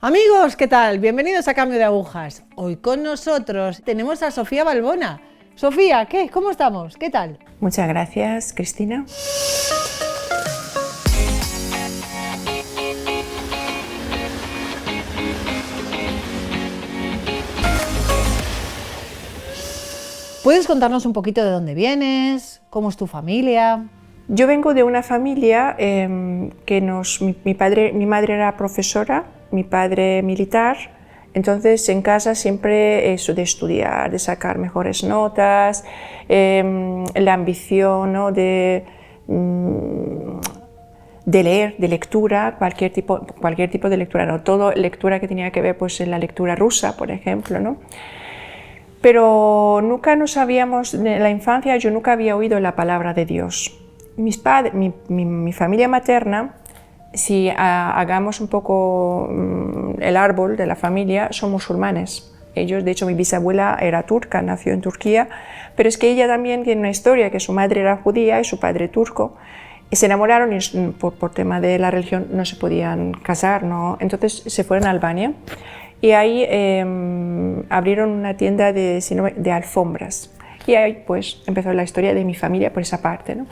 Amigos, ¿qué tal? Bienvenidos a Cambio de Agujas. Hoy con nosotros tenemos a Sofía Balbona. Sofía, ¿qué? ¿Cómo estamos? ¿Qué tal? Muchas gracias, Cristina. ¿Puedes contarnos un poquito de dónde vienes? ¿Cómo es tu familia? Yo vengo de una familia mi madre era profesora, mi padre militar, entonces en casa siempre eso de estudiar, de sacar mejores notas, la ambición, ¿no? de leer, de lectura, cualquier tipo de lectura, no todo lectura que tenía que ver pues en la lectura rusa, por ejemplo, ¿no? Pero nunca nos sabíamos, en la infancia yo nunca había oído la palabra de Dios. Mi familia materna, si hagamos un poco el árbol de la familia, son musulmanes. Ellos, de hecho, mi bisabuela era turca, nació en Turquía, pero es que ella también tiene una historia, que su madre era judía y su padre turco. Y se enamoraron y por tema de la religión no se podían casar, ¿no? Entonces se fueron a Albania y ahí abrieron una tienda de alfombras. Y ahí pues empezó la historia de mi familia por esa parte, ¿no?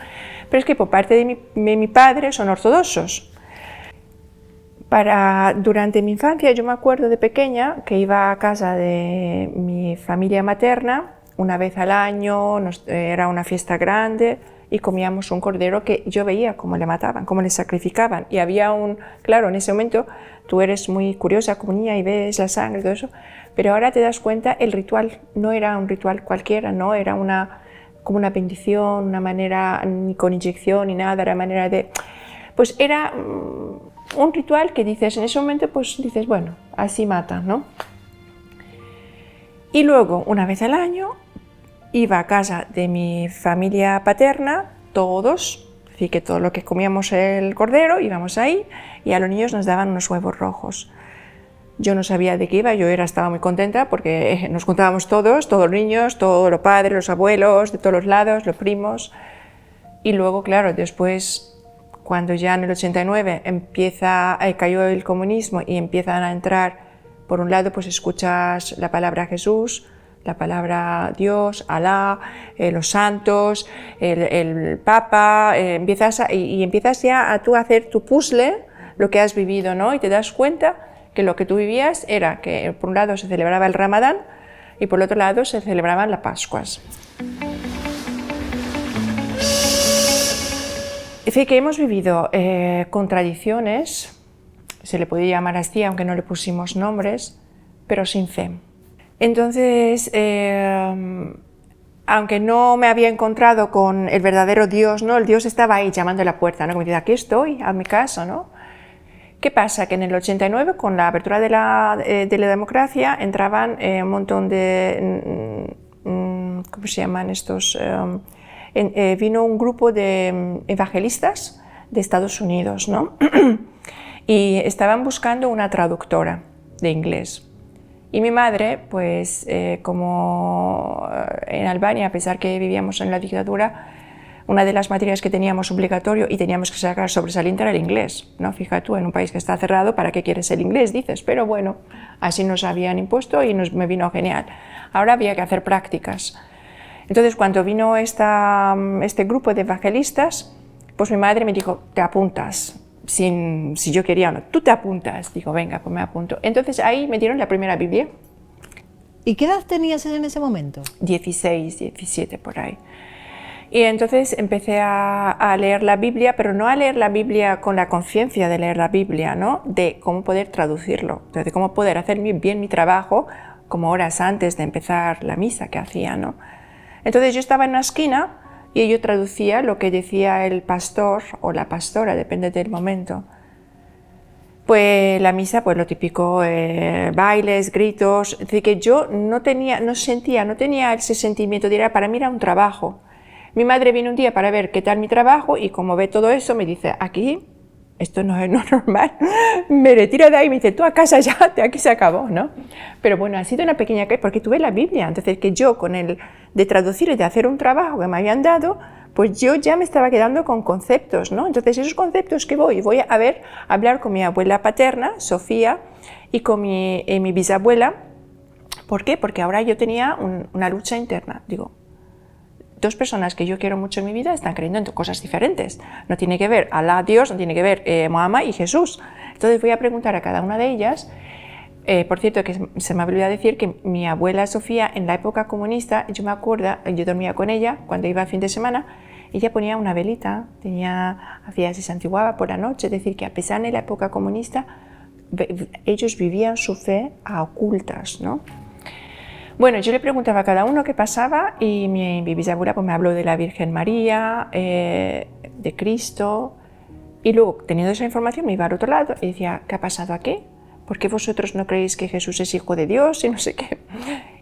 Pero es que por parte de mi padre son ortodoxos. Durante mi infancia yo me acuerdo de pequeña que iba a casa de mi familia materna una vez al año, era una fiesta grande y comíamos un cordero que yo veía cómo le mataban, cómo le sacrificaban. Y había claro, en ese momento tú eres muy curiosa como niña y ves la sangre y todo eso, pero ahora te das cuenta, el ritual no era un ritual cualquiera, no era como una bendición, una manera ni con inyección ni nada, era manera de... Pues era un ritual que dices, en ese momento pues dices, bueno, así mata, ¿no? Y luego, una vez al año, iba a casa de mi familia paterna, todos, así que todo lo que comíamos el cordero, íbamos ahí y a los niños nos daban unos huevos rojos. Yo no sabía de qué iba, estaba muy contenta porque nos juntábamos todos los niños, todos los padres, los abuelos, de todos los lados, los primos. Y luego, claro, después, cuando ya en el 89 cayó el comunismo y empiezan a entrar, por un lado, pues escuchas la palabra Jesús, la palabra Dios, Alá, los santos, el Papa, empiezas ya a hacer tu puzzle, lo que has vivido, ¿no? Y te das cuenta que lo que tú vivías era que por un lado se celebraba el Ramadán y por el otro lado se celebraban las Pascuas. Es decir, que hemos vivido contradicciones, se le podía llamar así, aunque no le pusimos nombres, pero sin fe. Entonces, aunque no me había encontrado con el verdadero Dios, ¿no? El Dios estaba ahí llamando a la puerta, ¿no? Como diciendo, aquí estoy, hazme caso, ¿no? ¿Qué pasa? Que en el 89, con la apertura de la democracia, entraban un montón de... ¿cómo se llaman estos? Vino un grupo de evangelistas de Estados Unidos, ¿no? Y estaban buscando una traductora de inglés. Y mi madre, pues como en Albania, a pesar que vivíamos en la dictadura, una de las materias que teníamos obligatorio y teníamos que sacar sobresaliente era el inglés, ¿no? Fíjate tú, en un país que está cerrado, ¿para qué quieres el inglés? Dices, pero bueno, así nos habían impuesto y me vino genial. Ahora había que hacer prácticas. Entonces, cuando vino este grupo de evangelistas, pues mi madre me dijo, te apuntas, si yo quería o no, tú te apuntas. Digo, venga, pues me apunto. Entonces ahí me dieron la primera Biblia. ¿Y qué edad tenías en ese momento? 16, 17 por ahí. Y entonces empecé a leer la Biblia, pero no a leer la Biblia con la conciencia de leer la Biblia, ¿no? De cómo poder traducirlo, de cómo poder hacer bien mi trabajo, como horas antes de empezar la misa que hacía, ¿no? Entonces yo estaba en una esquina y yo traducía lo que decía el pastor o la pastora, depende del momento. Pues la misa, pues lo típico, bailes, gritos, es decir, que yo no tenía ese sentimiento de para mí era un trabajo. Mi madre vino un día para ver qué tal mi trabajo y como ve todo eso me dice, aquí, esto no es normal, me retira de ahí y me dice, tú a casa ya, aquí se acabó, ¿no? Pero bueno, ha sido una pequeña caída porque tuve la Biblia, entonces que yo con el de traducir y de hacer un trabajo que me habían dado, pues yo ya me estaba quedando con conceptos, ¿no? Entonces, esos conceptos que voy a hablar con mi abuela paterna, Sofía, y con mi bisabuela. ¿Por qué? Porque ahora yo tenía una lucha interna. Digo, dos personas que yo quiero mucho en mi vida están creyendo en cosas diferentes. No tiene que ver Alá, Dios, no tiene que ver Mohammed y Jesús. Entonces voy a preguntar a cada una de ellas. Por cierto, que se me olvidó decir que mi abuela Sofía, en la época comunista, yo me acuerdo, yo dormía con ella cuando iba a fin de semana, ella ponía una velita, se santiguaba por la noche, es decir, que a pesar de la época comunista, ellos vivían su fe a ocultas, ¿no? Bueno, yo le preguntaba a cada uno qué pasaba y mi bisabuela pues, me habló de la Virgen María, de Cristo, y luego, teniendo esa información, me iba al otro lado y decía, ¿qué ha pasado aquí? ¿Por qué vosotros no creéis que Jesús es hijo de Dios y no sé qué?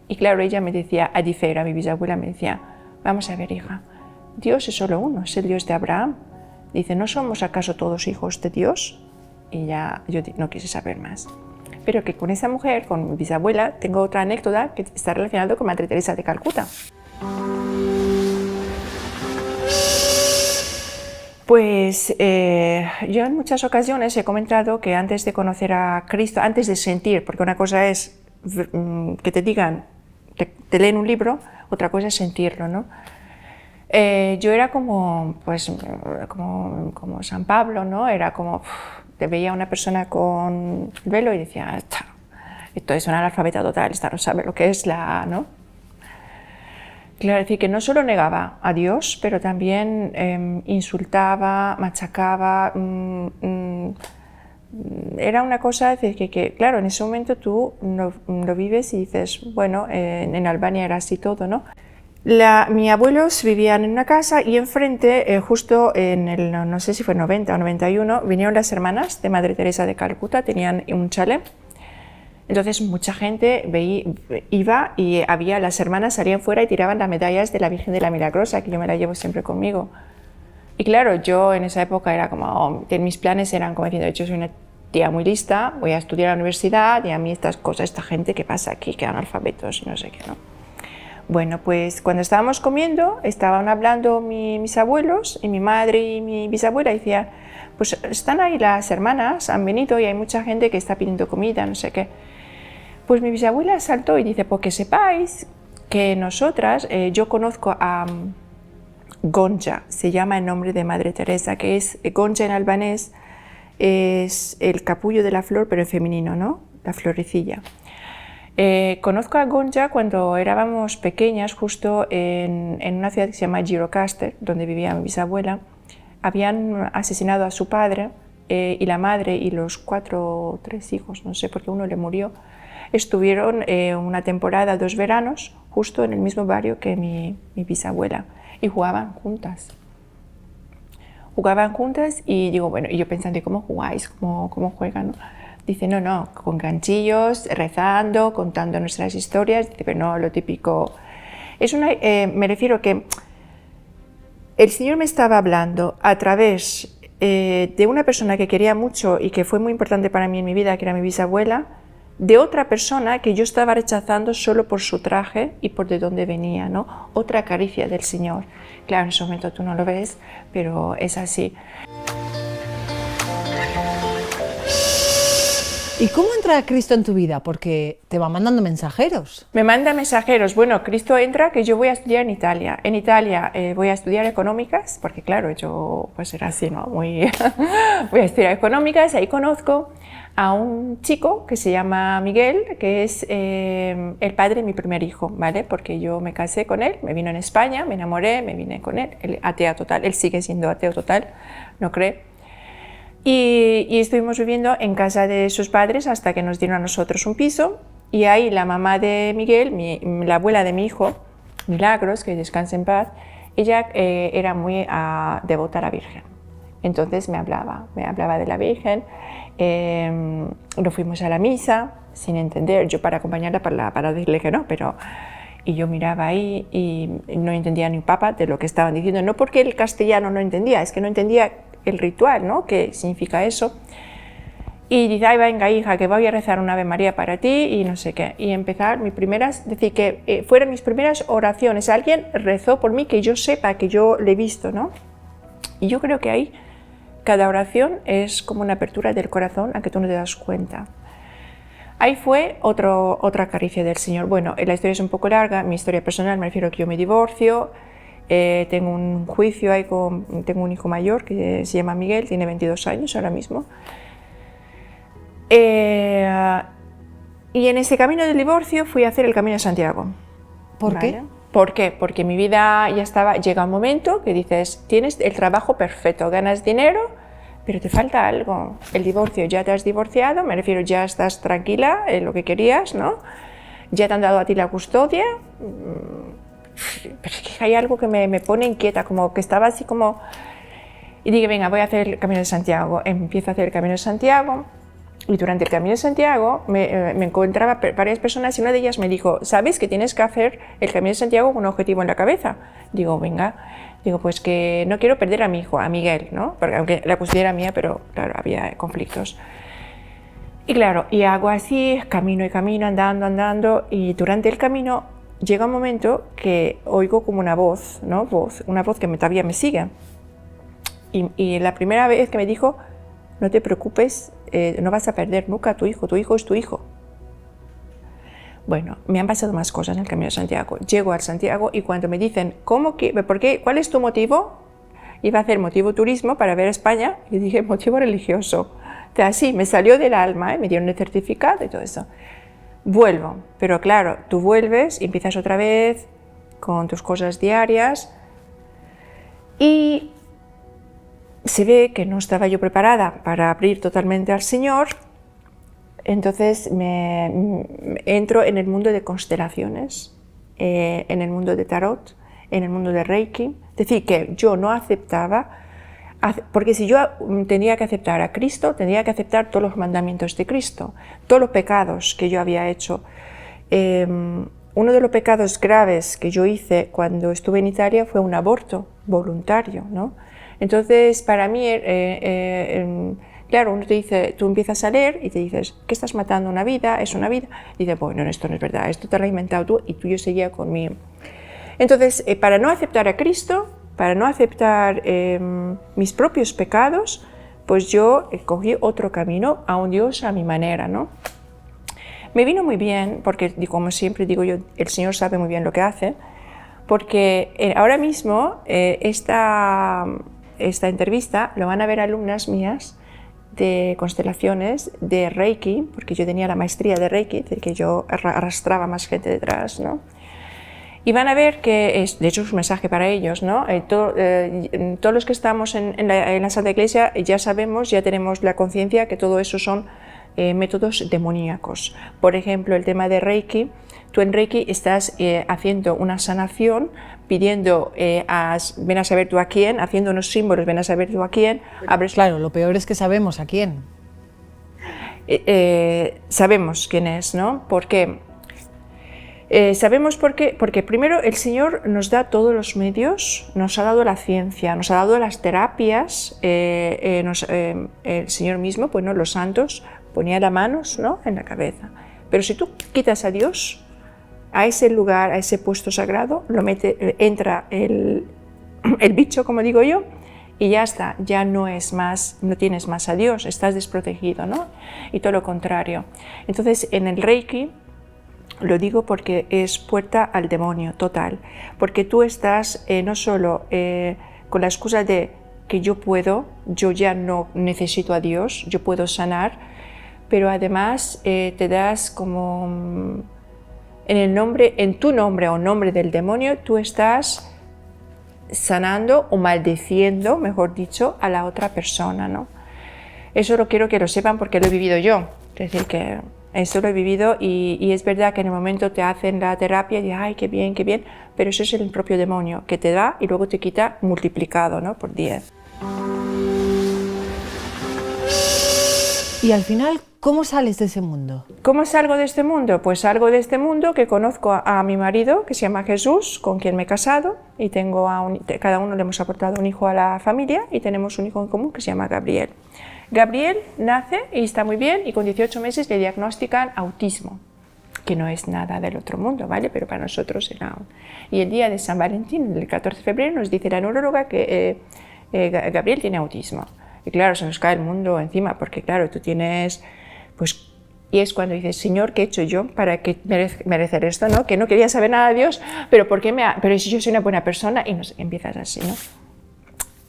Y claro, ella me decía, Adifera, mi bisabuela, me decía, vamos a ver, hija, Dios es solo uno, es el Dios de Abraham. Dice, ¿no somos acaso todos hijos de Dios? Y ya yo no quise saber más. Pero que con esa mujer, con mi bisabuela, tengo otra anécdota que está relacionada con Madre Teresa de Calcuta. Pues yo en muchas ocasiones he comentado que antes de conocer a Cristo, antes de sentir, porque una cosa es que te digan, te leen un libro, otra cosa es sentirlo, ¿no? Yo era como San Pablo, ¿no? Era como, te veía una persona con el velo y decía, esto es una analfabeta total, esta no sabe lo que es ¿no? Claro, es decir, que no solo negaba a Dios, pero también insultaba, machacaba. Era una cosa que, claro, en ese momento tú lo vives y dices, bueno, en Albania era así todo, ¿no? Mis abuelos vivían en una casa y enfrente, justo en el, no sé si fue 90 o 91, vinieron las hermanas de Madre Teresa de Calcuta, tenían un chalet. Entonces mucha gente iba y las hermanas salían fuera y tiraban las medallas de la Virgen de la Milagrosa, que yo me la llevo siempre conmigo. Y claro, yo en esa época era como, mis planes eran como diciendo, yo soy una tía muy lista, voy a estudiar a la universidad y a mí estas cosas, esta gente que pasa aquí, que analfabetos y no sé qué, ¿no? Bueno, pues cuando estábamos comiendo, estaban hablando mis abuelos y mi madre y mi bisabuela, y decía, pues están ahí las hermanas, han venido y hay mucha gente que está pidiendo comida, no sé qué. Pues mi bisabuela saltó y dice, pues que sepáis que nosotras, yo conozco a Gonja, se llama el nombre de Madre Teresa, que es Gonja en albanés, es el capullo de la flor, pero en femenino, ¿no? La florecilla. Conozco a Gonja cuando éramos pequeñas, justo en una ciudad que se llama Gjirokastër, donde vivía mi bisabuela. Habían asesinado a su padre y la madre y los 4 o 3 hijos, no sé, porque uno le murió. Estuvieron una temporada, 2 veranos, justo en el mismo barrio que mi bisabuela, y jugaban juntas. Jugaban juntas y digo, bueno, y yo pensando, ¿y cómo jugáis? ¿Cómo juegan? ¿No? Dice, no, con ganchillos, rezando, contando nuestras historias. Dice, pero no, lo típico. Me refiero que el Señor me estaba hablando a través de una persona que quería mucho y que fue muy importante para mí en mi vida, que era mi bisabuela, de otra persona que yo estaba rechazando solo por su traje y por de dónde venía, ¿no? Otra caricia del Señor. Claro, en ese momento tú no lo ves, pero es así. ¿Y cómo entra Cristo en tu vida? Porque te va mandando mensajeros. Me manda mensajeros. Bueno, Cristo entra que yo voy a estudiar en Italia. En Italia voy a estudiar económicas, porque claro, yo pues era así, ¿no? Voy a estudiar económicas, ahí conozco a un chico que se llama Miguel, que es el padre de mi primer hijo, ¿vale? Porque yo me casé con él, me vino en España, me enamoré, me vine con él, ateo total, él sigue siendo ateo total, no cree. Y estuvimos viviendo en casa de sus padres hasta que nos dieron a nosotros un piso, y ahí la mamá de Miguel, la abuela de mi hijo, Milagros, que descanse en paz, ella era muy devota a la Virgen. Entonces me hablaba de la Virgen, nos fuimos a la misa sin entender, yo para acompañarla para decirle que no, y yo miraba ahí y no entendía ni un papa de lo que estaban diciendo, no porque el castellano no entendía, es que no entendía el ritual, ¿no? ¿Qué significa eso? Y dice, ay, venga, hija, que voy a rezar una Ave María para ti y no sé qué. Y empezar mis primeras, decir, que fueron mis primeras oraciones. Alguien rezó por mí, que yo sepa, que yo le he visto, ¿no? Y yo creo que ahí cada oración es como una apertura del corazón a que tú no te das cuenta. Ahí fue otra caricia del Señor. Bueno, la historia es un poco larga, mi historia personal, me refiero a que yo me divorcio, tengo un juicio ahí tengo un hijo mayor que se llama Miguel, tiene 22 años ahora mismo. Y en ese camino del divorcio fui a hacer el Camino de Santiago. ¿Por ¿Vale? qué? ¿Por qué? Porque mi vida ya estaba, llega un momento que dices, tienes el trabajo perfecto, ganas dinero, pero te falta algo. El divorcio, ya te has divorciado, me refiero, ya estás tranquila en lo que querías, ¿no? Ya te han dado a ti la custodia, pero es que hay algo que me pone inquieta, como que estaba así como... Y dije, venga, voy a hacer el Camino de Santiago. Empiezo a hacer el Camino de Santiago. Y durante el Camino de Santiago me encontraba varias personas y una de ellas me dijo, ¿sabes que tienes que hacer el Camino de Santiago con un objetivo en la cabeza? Digo, venga, digo, pues que no quiero perder a mi hijo, a Miguel, ¿no? Porque aunque la custodia era mía, pero claro, había conflictos. Y claro, y hago así, camino y camino, andando, y durante el camino llega un momento que oigo como una voz, ¿no? Una voz que todavía me sigue. Y la primera vez que me dijo, no te preocupes, no vas a perder nunca a tu hijo es tu hijo. Bueno, me han pasado más cosas en el Camino de Santiago. Llego al Santiago y cuando me dicen, ¿cuál es tu motivo? Iba a hacer motivo turismo para ver España y dije, motivo religioso. Así, me salió del alma, me dieron el certificado y todo eso. Vuelvo, pero claro, tú vuelves y empiezas otra vez con tus cosas diarias y se ve que no estaba yo preparada para abrir totalmente al Señor, entonces entro en el mundo de constelaciones, en el mundo de tarot, en el mundo de Reiki. Es decir, que yo no aceptaba, porque si yo tenía que aceptar a Cristo, tenía que aceptar todos los mandamientos de Cristo, todos los pecados que yo había hecho. Uno de los pecados graves que yo hice cuando estuve en Italia fue un aborto voluntario, ¿no? Entonces, para mí, claro, uno te dice, tú empiezas a leer y te dices, ¿qué estás matando una vida? ¿Es una vida? Y dices, bueno, esto no es verdad, esto te lo has inventado tú, y tú yo seguía conmigo. Entonces, para no aceptar a Cristo, para no aceptar mis propios pecados, pues yo cogí otro camino a un Dios a mi manera, ¿no? Me vino muy bien, porque como siempre digo yo, el Señor sabe muy bien lo que hace, porque ahora mismo esta entrevista lo van a ver alumnas mías de constelaciones, de Reiki, porque yo tenía la maestría de Reiki, de que yo arrastraba más gente detrás, ¿no? Y van a ver que, de hecho es un mensaje para ellos, ¿no? Todos los que estamos en la Santa Iglesia ya sabemos, ya tenemos la conciencia que todo eso son métodos demoníacos. Por ejemplo, el tema de Reiki, tú en Reiki estás haciendo una sanación, pidiendo, ven a saber tú a quién, haciendo unos símbolos, ven a saber tú a quién. Claro, lo peor es que sabemos a quién. Sabemos quién es, ¿no? ¿Por qué? Sabemos por qué, porque primero el Señor nos da todos los medios, nos ha dado la ciencia, nos ha dado las terapias, el Señor mismo, pues, ¿no? Los santos, ponía las manos, ¿no? En la cabeza. Pero si tú quitas a Dios, a ese lugar, a ese puesto sagrado, entra el bicho, como digo yo, y ya está, ya no tienes más a Dios, estás desprotegido, ¿no? Y todo lo contrario. Entonces, en el Reiki, lo digo porque es puerta al demonio total, porque tú estás no solo con la excusa de que yo ya no necesito a Dios, yo puedo sanar, pero además te das como en tu nombre o nombre del demonio, tú estás sanando o maldiciendo, mejor dicho, a la otra persona, ¿no? Eso lo quiero que lo sepan porque lo he vivido yo, es decir, que eso lo he vivido y es verdad que en el momento te hacen la terapia y dices, ay, qué bien, pero eso es el propio demonio que te da y luego te quita multiplicado, ¿no? Por 10. Y al final, ¿cómo sales de ese mundo? ¿Cómo salgo de este mundo? Pues salgo de este mundo que conozco a mi marido, que se llama Jesús, con quien me he casado, y cada uno le hemos aportado un hijo a la familia y tenemos un hijo en común que se llama Gabriel. Gabriel nace y está muy bien y con 18 meses le diagnostican autismo, que no es nada del otro mundo, ¿vale? Pero para nosotros era... Y el día de San Valentín, el 14 de febrero, nos dice la neuróloga que Gabriel tiene autismo. Y claro, se nos cae el mundo encima, porque claro, tú tienes... pues y es cuando dices, Señor, ¿qué he hecho yo para que merecer esto? ¿No? Que no quería saber nada de Dios, pero ¿por qué pero si yo soy una buena persona? Y empiezas así, ¿no?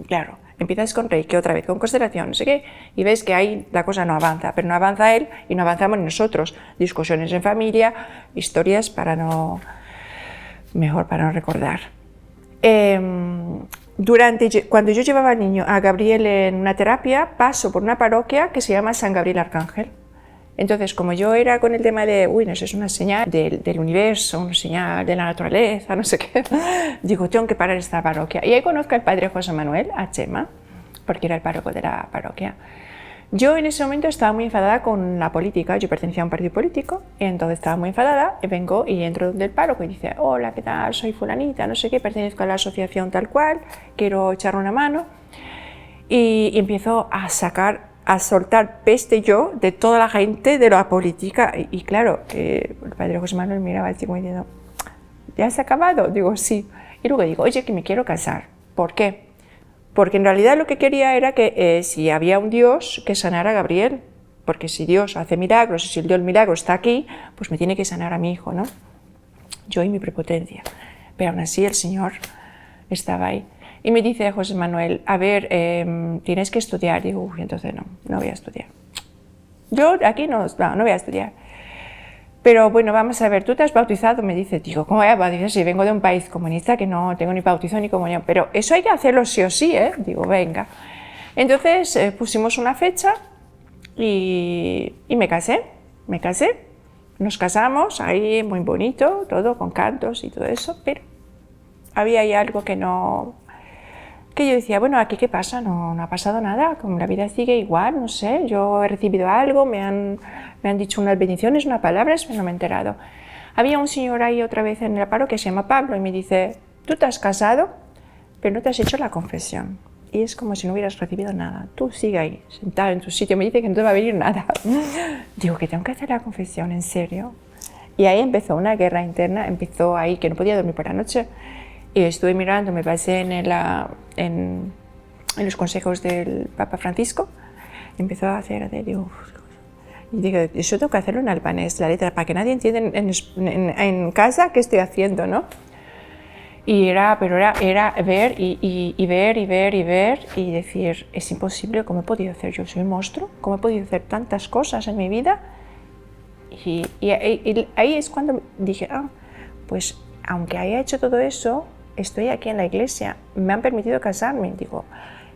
Claro, empiezas con Reiki, otra vez con constelación, no sé qué, y ves que ahí la cosa no avanza, pero no avanza él y no avanzamos nosotros. Discusiones en familia, historias mejor para no recordar. Cuando yo llevaba al niño, a Gabriel en una terapia, paso por una parroquia que se llama San Gabriel Arcángel. Entonces, como yo era con el tema de, no sé, es una señal del universo, una señal de la naturaleza, no sé qué, digo, tengo que parar esta parroquia. Y ahí conozco al padre José Manuel, a Chema, porque era el párroco de la parroquia. Yo en ese momento estaba muy enfadada con la política, yo pertenecía a un partido político, y entonces estaba muy enfadada, y vengo y entro donde el párroco y dice, hola, ¿qué tal? Soy fulanita, no sé qué, pertenezco a la asociación tal cual, quiero echar una mano, y empiezo a soltar peste yo de toda la gente de la política, y claro, el padre José Manuel miraba así como diciendo, ¿ya has acabado? Digo, sí, y luego digo, oye, que me quiero casar, ¿por qué? Porque en realidad lo que quería era que si había un Dios, que sanara a Gabriel, porque si Dios hace milagros y si el Dios del milagro está aquí, pues me tiene que sanar a mi hijo, ¿no? Yo y mi prepotencia, pero aún así el Señor estaba ahí. Y me dice José Manuel, a ver, tienes que estudiar. Digo, uy, entonces no voy a estudiar. Yo aquí no voy a estudiar. Pero bueno, vamos a ver, ¿tú te has bautizado? Me dice, digo, ¿cómo voy a bautizar si vengo de un país comunista que no tengo ni bautizo ni comunión? Pero eso hay que hacerlo sí o sí, ¿eh? Digo, venga. Entonces pusimos una fecha y me casé. Nos casamos ahí muy bonito, todo con cantos y todo eso, pero había ahí algo que yo decía, bueno, ¿aquí qué pasa? No ha pasado nada, como la vida sigue igual, no sé, yo he recibido algo, me han dicho unas bendiciones, unas palabras, pero no me he enterado. Había un señor ahí otra vez en el paro que se llama Pablo y me dice, tú te has casado, pero no te has hecho la confesión. Y es como si no hubieras recibido nada. Tú sigue ahí, sentado en tu sitio, me dice que no te va a venir nada. Digo, que tengo que hacer la confesión, ¿en serio? Y ahí empezó una guerra interna, empezó ahí que no podía dormir por la noche. Y estuve mirando, me pasé en los consejos del Papa Francisco, empezó a hacer, digo, y digo, eso tengo que hacerlo en albanés, la letra, para que nadie entienda en casa qué estoy haciendo, ¿no? Pero era ver y ver y decir, es imposible, ¿cómo he podido hacer? Yo soy un monstruo, ¿cómo he podido hacer tantas cosas en mi vida? Y ahí es cuando dije, pues aunque haya hecho todo eso, estoy aquí en la iglesia, me han permitido casarme. Digo,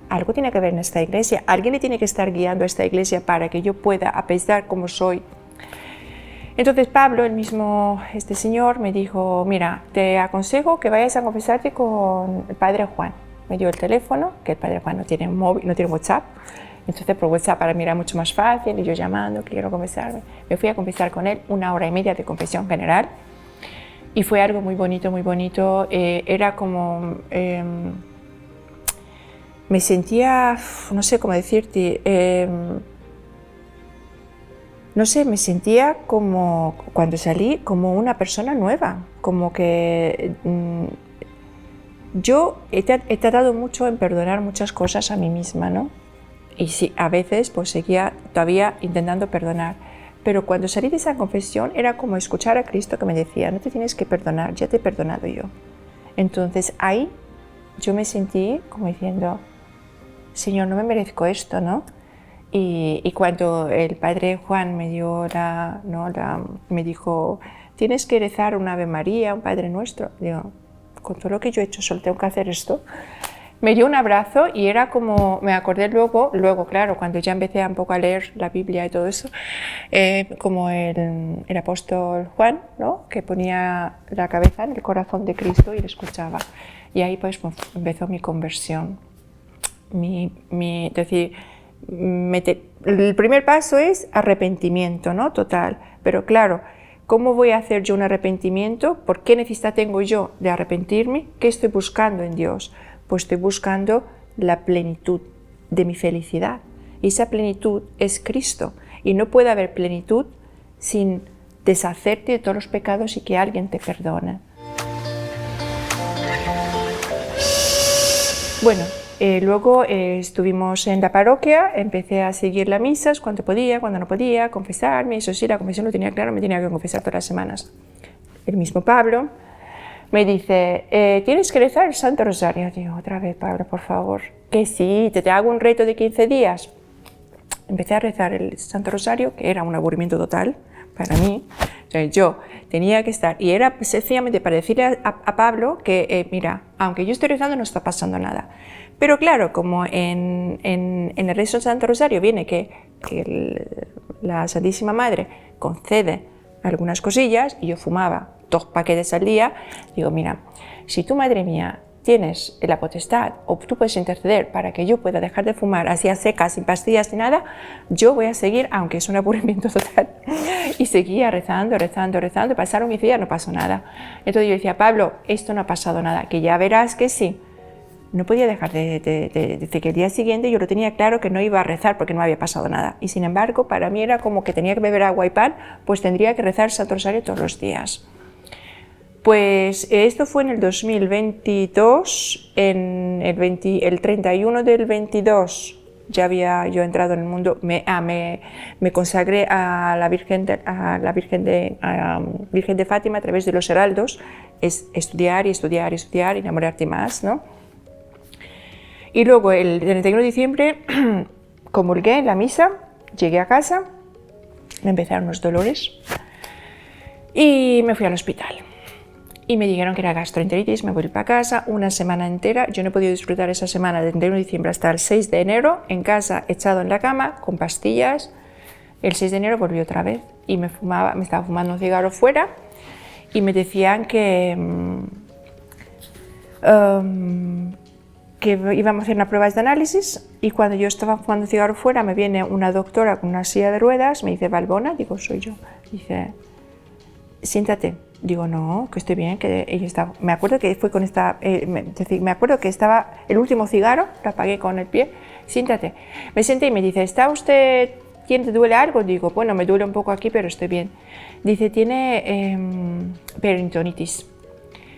algo tiene que ver en esta iglesia, alguien le tiene que estar guiando a esta iglesia para que yo pueda, a pesar como soy. Entonces Pablo, este señor, me dijo, mira, te aconsejo que vayas a confesarte con el padre Juan. Me dio el teléfono, que el padre Juan no tiene móvil, no tiene WhatsApp. Entonces por WhatsApp para mí era mucho más fácil, y yo llamando, quiero confesarme. Me fui a confesar con él, 1 hora y media de confesión general. Y fue algo muy bonito, muy bonito. Era como... me sentía, no sé cómo decirte, no sé, me sentía como, cuando salí, como una persona nueva. Como que yo he tratado mucho en perdonar muchas cosas a mí misma, ¿no? Y sí, a veces pues seguía todavía intentando perdonar. Pero cuando salí de esa confesión era como escuchar a Cristo que me decía, no te tienes que perdonar, ya te he perdonado yo. Entonces ahí yo me sentí como diciendo, Señor, no me merezco esto, ¿no? Y cuando el padre Juan me dio me dijo, tienes que rezar un Ave María, un Padre Nuestro. Digo, con todo lo que yo he hecho, solo tengo que hacer esto. Me dio un abrazo y era como, me acordé luego, claro, cuando ya empecé un poco a leer la Biblia y todo eso, como el apóstol Juan, ¿no? Que ponía la cabeza en el corazón de Cristo y le escuchaba. Y ahí pues empezó mi conversión. Es decir, el primer paso es arrepentimiento, ¿no? Total. Pero claro, ¿cómo voy a hacer yo un arrepentimiento? ¿Por qué necesidad tengo yo de arrepentirme? ¿Qué estoy buscando en Dios? Pues estoy buscando la plenitud de mi felicidad. Y esa plenitud es Cristo. Y no puede haber plenitud sin deshacerte de todos los pecados y que alguien te perdone. Bueno, luego estuvimos en la parroquia, empecé a seguir las misas cuando podía, cuando no podía, confesarme. Eso sí, la confesión lo tenía claro, me tenía que confesar todas las semanas. El mismo Pablo me dice, tienes que rezar el Santo Rosario. Digo, otra vez, Pablo, por favor. Que sí, te hago un reto de 15 días. Empecé a rezar el Santo Rosario, que era un aburrimiento total para mí. Entonces, yo tenía que estar, y era sencillamente para decirle a Pablo que, mira, aunque yo estoy rezando no está pasando nada. Pero claro, como en el rezo del Santo Rosario viene que la Santísima Madre concede algunas cosillas, y yo fumaba 2 paquetes al día, digo, mira, si tú, madre mía, tienes la potestad o tú puedes interceder para que yo pueda dejar de fumar así a secas, sin pastillas ni nada, yo voy a seguir, aunque es un aburrimiento total. Y seguía rezando, pasaron mis días, no pasó nada. Entonces yo decía, Pablo, esto no ha pasado nada, que ya verás que sí. No podía dejar de decir que el día siguiente yo lo tenía claro que no iba a rezar porque no había pasado nada. Y sin embargo, para mí era como que tenía que beber agua y pan, pues tendría que rezar el Santo Rosario todos los días. Pues esto fue en el 2022, el 31 del 22 ya había yo entrado en el mundo, me consagré a la Virgen de Fátima a través de los heraldos, es estudiar, enamorarte más, ¿no? Y luego el 31 de diciembre comulgué en la misa, llegué a casa, me empezaron los dolores y me fui al hospital. Y me dijeron que era gastroenteritis, me volví para casa una semana entera. Yo no he podido disfrutar esa semana del 31 de diciembre hasta el 6 de enero, en casa, echado en la cama, con pastillas. El 6 de enero volví otra vez y me estaba fumando un cigarro fuera y me decían que íbamos a hacer unas pruebas de análisis, y cuando yo estaba fumando un cigarro fuera me viene una doctora con una silla de ruedas, me dice, Valbona, digo, soy yo. Dice, siéntate. Digo, no, que estoy bien, que ella estaba. Me acuerdo que fue con esta. Me acuerdo que estaba el último cigarro, lo apagué con el pie. Siéntate. Me senté y me dice, ¿está usted? ¿Te duele algo? Digo, bueno, me duele un poco aquí, pero estoy bien. Dice, tiene peritonitis.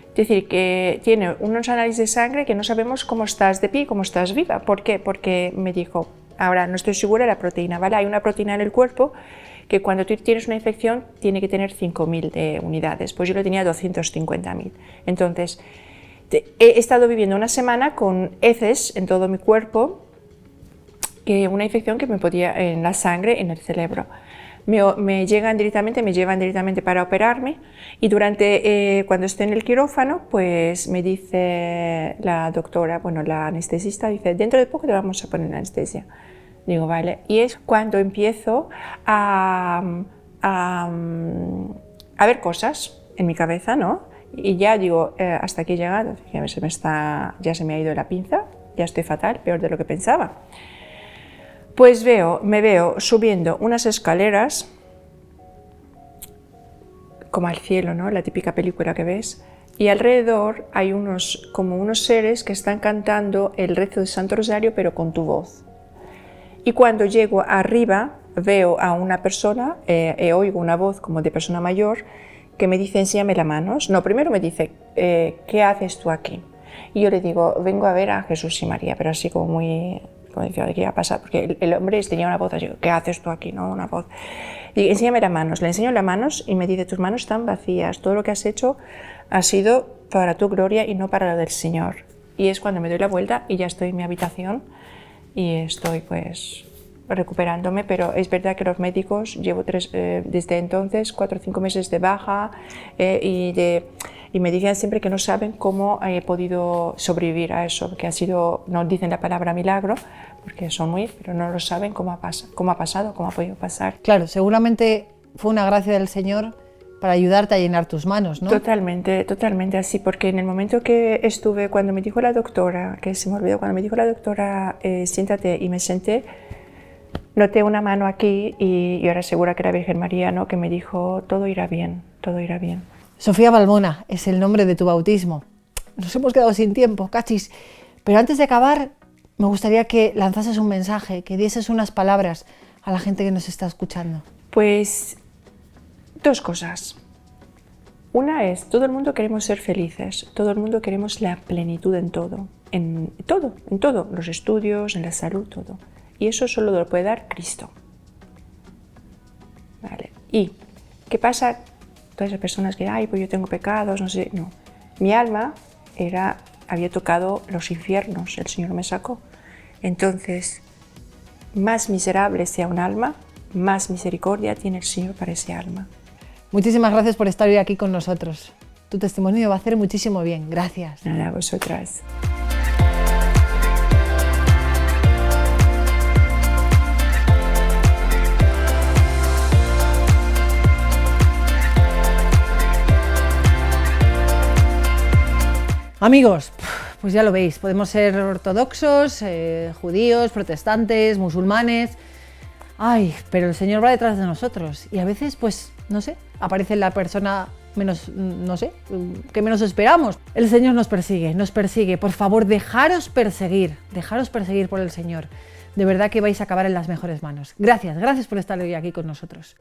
Es decir, que tiene unos análisis de sangre que no sabemos cómo estás de pie y cómo estás viva. ¿Por qué? Porque me dijo, ahora no estoy segura de la proteína, ¿vale? Hay una proteína en el cuerpo que cuando tú tienes una infección tiene que tener 5.000 unidades, pues yo lo tenía 250.000. Entonces, he estado viviendo una semana con heces en todo mi cuerpo, que una infección que me podía en la sangre, en el cerebro. Me llevan directamente para operarme, y cuando estoy en el quirófano, pues me dice la doctora, bueno, la anestesista, dice, dentro de poco te vamos a poner anestesia. Digo, vale, y es cuando empiezo a ver cosas en mi cabeza, ¿no? Y ya digo, hasta aquí he llegado, ya se me ha ido la pinza, ya estoy fatal, peor de lo que pensaba. Pues me veo subiendo unas escaleras, como al cielo, ¿no? La típica película que ves, y alrededor hay como unos seres que están cantando el rezo del Santo Rosario, pero con tu voz. Y cuando llego arriba, veo a una persona, oigo una voz como de persona mayor, que me dice, enséñame las manos. No, primero me dice, ¿qué haces tú aquí? Y yo le digo, vengo a ver a Jesús y María, pero así como muy, como decía, ¿qué iba a pasar? Porque el hombre tenía una voz así, ¿qué haces tú aquí? No, una voz. Y enséñame las manos. Le enseño las manos y me dice, tus manos están vacías, todo lo que has hecho ha sido para tu gloria y no para la del Señor. Y es cuando me doy la vuelta y ya estoy en mi habitación, y estoy pues recuperándome, pero es verdad que los médicos llevo desde entonces 4 o 5 meses de baja, y me dicen siempre que no saben cómo he podido sobrevivir a eso, que no dicen la palabra milagro, porque pero no lo saben cómo ha pasado, cómo ha podido pasar. Claro, seguramente fue una gracia del Señor para ayudarte a llenar tus manos, ¿no? Totalmente, totalmente así, porque en el momento que estuve, cuando me dijo la doctora, que se me olvidó, cuando me dijo la doctora, siéntate, y me senté, noté una mano aquí, y yo era segura que era Virgen María, ¿no? Que me dijo, todo irá bien, todo irá bien. Sofía Valbona es el nombre de tu bautismo. Nos hemos quedado sin tiempo, cachis, pero antes de acabar, me gustaría que lanzases un mensaje, que dieses unas palabras a la gente que nos está escuchando. Pues 2 cosas. Una es, todo el mundo queremos ser felices, todo el mundo queremos la plenitud en todo, en todo, los estudios, en la salud, todo. Y eso solo lo puede dar Cristo. ¿Vale? ¿Y qué pasa? Todas esas personas que, ay, pues yo tengo pecados, no sé, no. Mi alma había tocado los infiernos, el Señor me sacó. Entonces, más miserable sea un alma, más misericordia tiene el Señor para ese alma. Muchísimas gracias por estar hoy aquí con nosotros. Tu testimonio va a hacer muchísimo bien. Gracias. Nada, a vosotras. Amigos, pues ya lo veis, podemos ser ortodoxos, judíos, protestantes, musulmanes. Ay, pero el Señor va detrás de nosotros y a veces, pues, no sé, aparece la persona menos, no sé, que menos esperamos. El Señor nos persigue. Por favor, dejaros perseguir por el Señor. De verdad que vais a acabar en las mejores manos. Gracias por estar hoy aquí con nosotros.